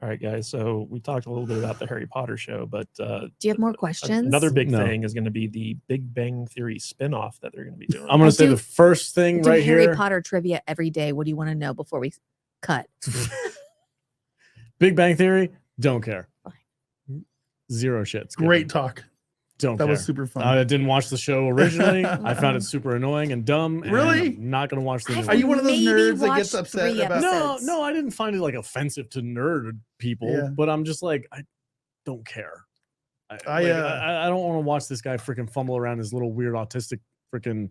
All right, guys. So we talked a little bit about the Harry Potter show, but Do you have more questions? another big thing is going to be the Big Bang Theory spinoff that they're going to be doing. I'm going to say the first thing right Harry here. Potter trivia every day. What do you want to know before we cut? Big Bang Theory, don't care. Zero shit. Great talk. Don't that care. was super fun. I didn't watch the show originally. I found it super annoying and dumb. And Really? I'm not going to watch the new Are you one. one of those maybe nerds that gets watched upset 3 about? episodes. No, I didn't find it like offensive to nerd people, Yeah. but I'm just like, I don't care. I don't want to watch this guy freaking fumble around his little weird autistic freaking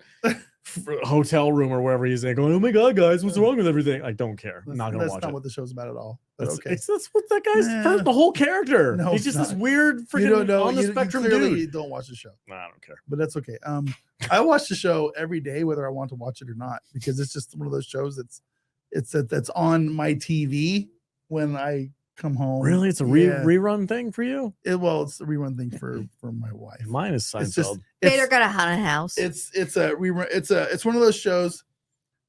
hotel room or wherever he's at going, oh my God, guys, what's wrong with everything? I don't care. I'm not going to watch it. That's not what the show's about at all. But That's, okay. that's what that guy's first, the whole character. No, He's just it's this not. weird freaking You don't know. on the You spectrum clearly dude. don't watch the show. Nah, I don't care. But that's okay. I watch the show every day, whether I want to watch it or not, because it's just one of those shows that's on my TV when I come home. Really? It's a rerun thing for you? It's a rerun thing for my wife. Mine is It's just Seinfeld. Vader got a haunted house. It's a rerun. It's one of those shows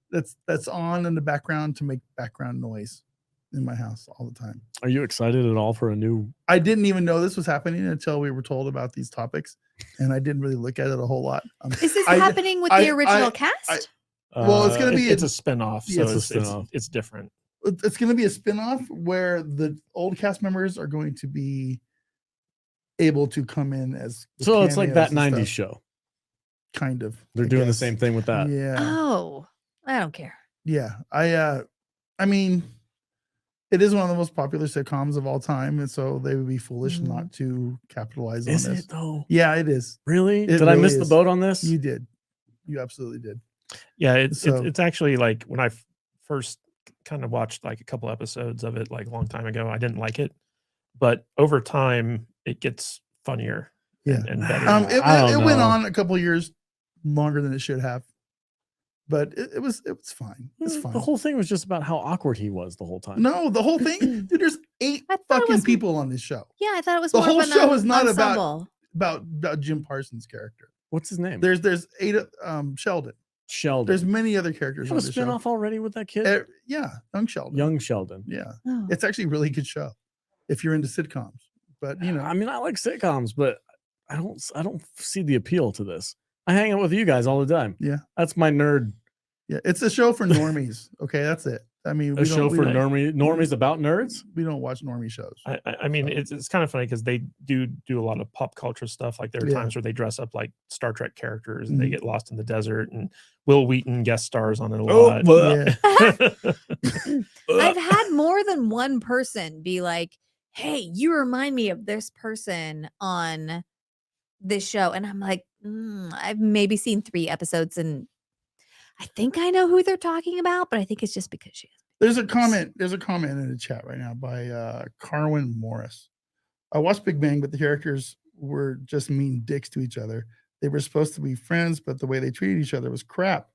that's on in the background to make background noise in my house all the time. Are you excited at all for a new? I didn't even know this was happening until we were told about these topics, and I didn't really look at it a whole lot. Is this happening with the original cast? Well, it's going to be it's a spinoff, so it's a spinoff. It's different. It's going to be a spinoff where the old cast members are going to be able to come in as So it's like that cameos and 90s stuff. show. Kind of. They're doing the same thing with that. Yeah. Oh, I don't care. Yeah. I mean, it is one of the most popular sitcoms of all time, and so they would be foolish not to capitalize on Is this. it though? Yeah, it is. Really? It Did I really miss is. the boat on this? You did. You absolutely did. Yeah, it's So- it's actually like when I first kind of watched like a couple episodes of it like a long time ago, I didn't like it, but over time it gets funnier Yeah. and better. It went on a couple years longer than it should have, but it was fine. It's fine. The whole thing was just about how awkward he was the whole time. No, the whole thing, dude. There's 8 I thought it fucking was- people on this show. Yeah, I thought it was The more whole of an show is not ensemble. about Jim Parsons' character. What's his name? There's 8 Sheldon. Sheldon. There's many other characters Have on a the show. spinoff already with that kid? Yeah, Young Sheldon. Young Sheldon. Yeah, Oh. it's actually a really good show if you're into sitcoms. But you know, I mean, I like sitcoms, but I don't see the appeal to this. I hang out with you guys all the time. Yeah, that's my nerd. Yeah, it's a show for normies. Okay, that's it. I mean, A show for normies about nerds. We don't watch normie shows. I mean, it's kind of funny because they do a lot of pop culture stuff. Like there are times where they dress up like Star Trek characters and they get lost in the desert. And Will Wheaton guest stars on it a lot. I've had more than one person be like, hey, you remind me of this person on this show. And I'm like, I've maybe seen 3 episodes and I think I know who they're talking about, but I think it's just because she is. There's a comment in the chat right now by Carwin Morris. I watched Big Bang, but the characters were just mean dicks to each other. They were supposed to be friends, but the way they treated each other was crap.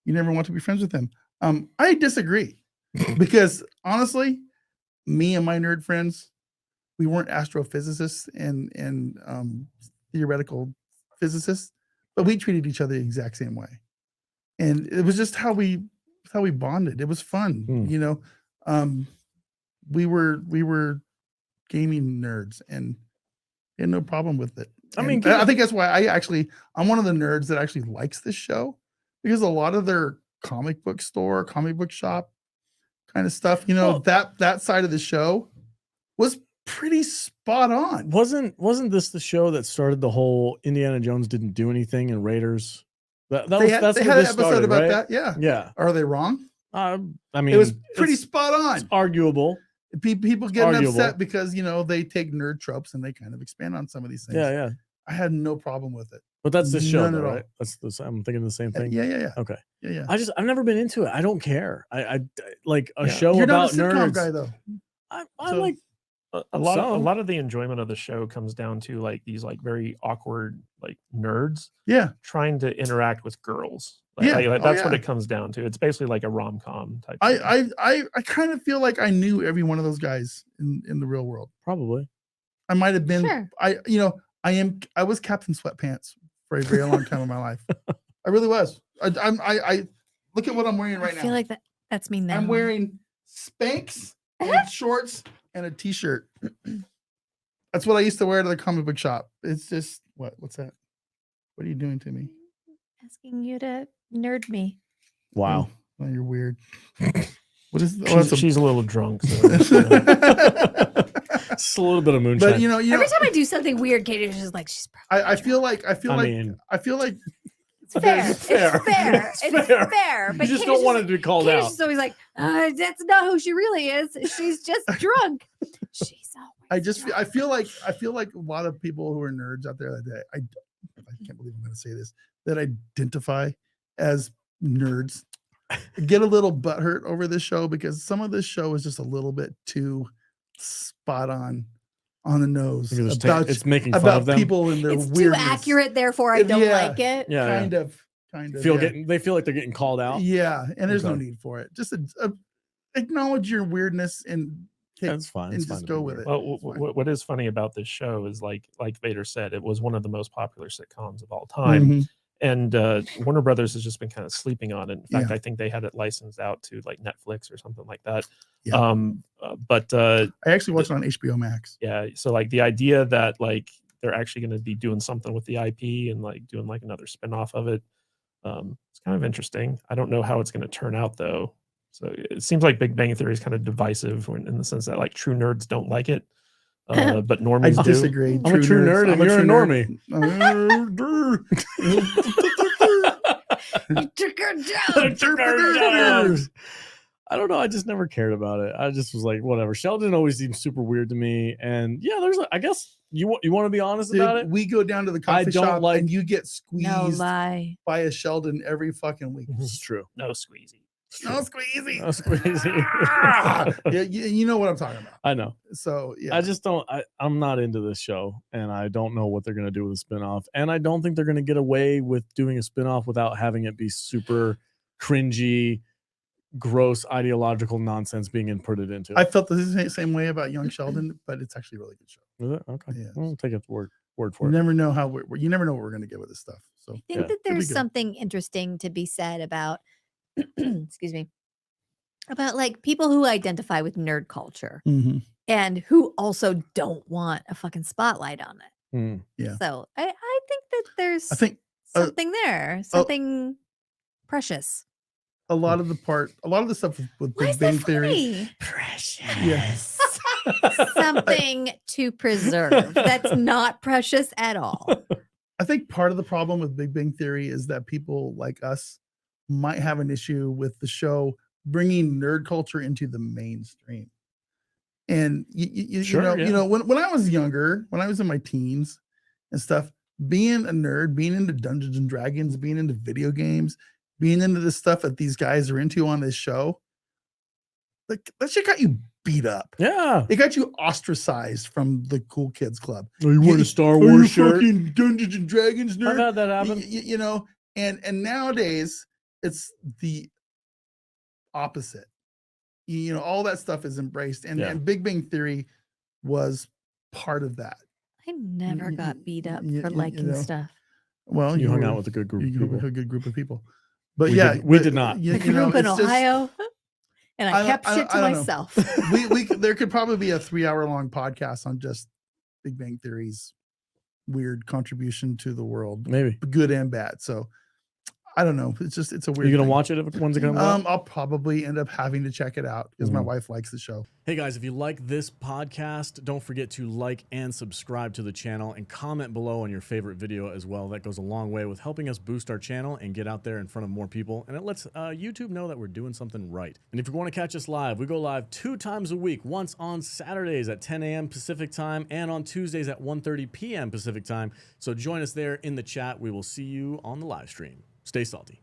You never want to be friends with them. I disagree because honestly, me and my nerd friends, we weren't astrophysicists and theoretical physicists, but we treated each other the exact same way. And it was just how we bonded. It was fun, you know. We were gaming nerds and had no problem with it. I mean, I think that's why I'm one of the nerds that actually likes this show because a lot of their comic book shop kind of stuff, you know, that side of the show was pretty spot on. Wasn't this the show that started the whole Indiana Jones didn't do anything and Raiders? That's they had an episode started, about right? that. Yeah. Yeah. Are they wrong? I mean, it was pretty spot on. It's arguable. People getting upset because, you know, they take nerd tropes and they kind of expand on some of these things. Yeah, yeah. I had no problem with it. But that's the show, None though, at all. right? I'm thinking the same thing. Yeah. Okay. Yeah. I've never been into it. I don't care. I like a show You're about not a sitcom nerds. guy, though. I like a lot of the enjoyment of the show comes down to like these like very awkward like nerds trying to interact with girls. That's what it comes down to. It's basically like a rom-com type thing. I kind of feel like I knew every one of those guys in the real world. Probably. I might have been Sure. I was Captain Sweatpants for a very long time in my life. I really was. I look at what I'm wearing right now. I feel like that's me now. I'm wearing Spanx and shorts and a t-shirt. That's what I used to wear to the comic book shop. It's just what's that? What are you doing to me? Asking you to nerd me. Wow. Oh, you're weird. What is she's a little drunk. So, it's a little bit of moonshine. But you know, every time I do something weird, Katie's just like, she's I feel like it's fair. It's fair. It's fair. But you just don't want it to be called out. She's always like, that's not who she really is. She's just drunk. She's always I feel like a lot of people who are nerds out there that I can't believe I'm going to say this, that identify as nerds get a little butthurt over this show because some of this show is just a little bit too spot on the nose about it's making fun of them. People and their it's weirdness. too accurate, therefore I don't like it. Yeah, kind of. They feel like they're getting called out. Yeah, and there's no need for it. Just acknowledge your weirdness and that's fine. And just go with it. Well, what is funny about this show is like Vader said, it was one of the most popular sitcoms of all time. Mm-hmm. And Warner Brothers has just been kind of sleeping on it. In fact, I think they had it licensed out to like Netflix or something like that. Yeah. But I actually watched it on HBO Max. Yeah. So like the idea that like they're actually going to be doing something with the IP and like doing like another spinoff of it, it's kind of interesting. I don't know how it's going to turn out though. So it seems like Big Bang Theory is kind of divisive in the sense that like true nerds don't like it. But normies I disagree. I'm a true nerd and you're a normie. I don't know. I just never cared about it. I just was like, whatever. Sheldon always seemed super weird to me. And yeah, I guess you want to be honest about it. We go down to the coffee shop and you get squeezed by a Sheldon every fucking week. This is true. No squeezy. No squeezy. No squeezy. Yeah, you know what I'm talking about. I know. So yeah, I just don't. I'm not into this show, and I don't know what they're gonna do with a spinoff. And I don't think they're gonna get away with doing a spinoff without having it be super cringy, gross, ideological nonsense being inputted into it. I felt the same way about Young Sheldon, but it's actually a really good show. Is it? Okay. Yeah. I'll take its word for You it. never know you never know what we're gonna get with this stuff. So I think that there's something interesting to be said about excuse me, about like people who identify with nerd culture and who also don't want a fucking spotlight on it. Yeah. So I think that there's something there, something precious. A lot of the stuff with Big Bang Theory. Precious. Yes. Something to preserve. That's not precious at all. I think part of the problem with Big Bang Theory is that people like us might have an issue with the show bringing nerd culture into the mainstream. And you know, when I was younger, when I was in my teens and stuff, being a nerd, being into Dungeons and Dragons, being into video games, being into the stuff that these guys are into on this show, like that shit got you beat up. Yeah, it got you ostracized from the cool kids club. Oh, you wearing a Star Wars shirt? Fucking Dungeons and Dragons nerd. I've had that happen. You know, and nowadays it's the opposite. You know, all that stuff is embraced, and Big Bang Theory was part of that. I never got beat up for liking stuff. Well, you hung out with a good group of people. A good group of people. But we did not. I grew up in Ohio, and I kept shit to myself. There could probably be a 3-hour-long podcast on just Big Bang Theory's weird contribution to the world, maybe good and bad. So I don't know. It's a weird. You gonna watch it when's it comes out? I'll probably end up having to check it out because my wife likes the show. Hey guys, if you like this podcast, don't forget to like and subscribe to the channel and comment below on your favorite video as well. That goes a long way with helping us boost our channel and get out there in front of more people. And it lets YouTube know that we're doing something right. And if you want to catch us live, we go live 2 times a week, once on Saturdays at 10 a.m. Pacific time and on Tuesdays at 1:30 p.m. Pacific time. So join us there in the chat. We will see you on the live stream. Stay salty.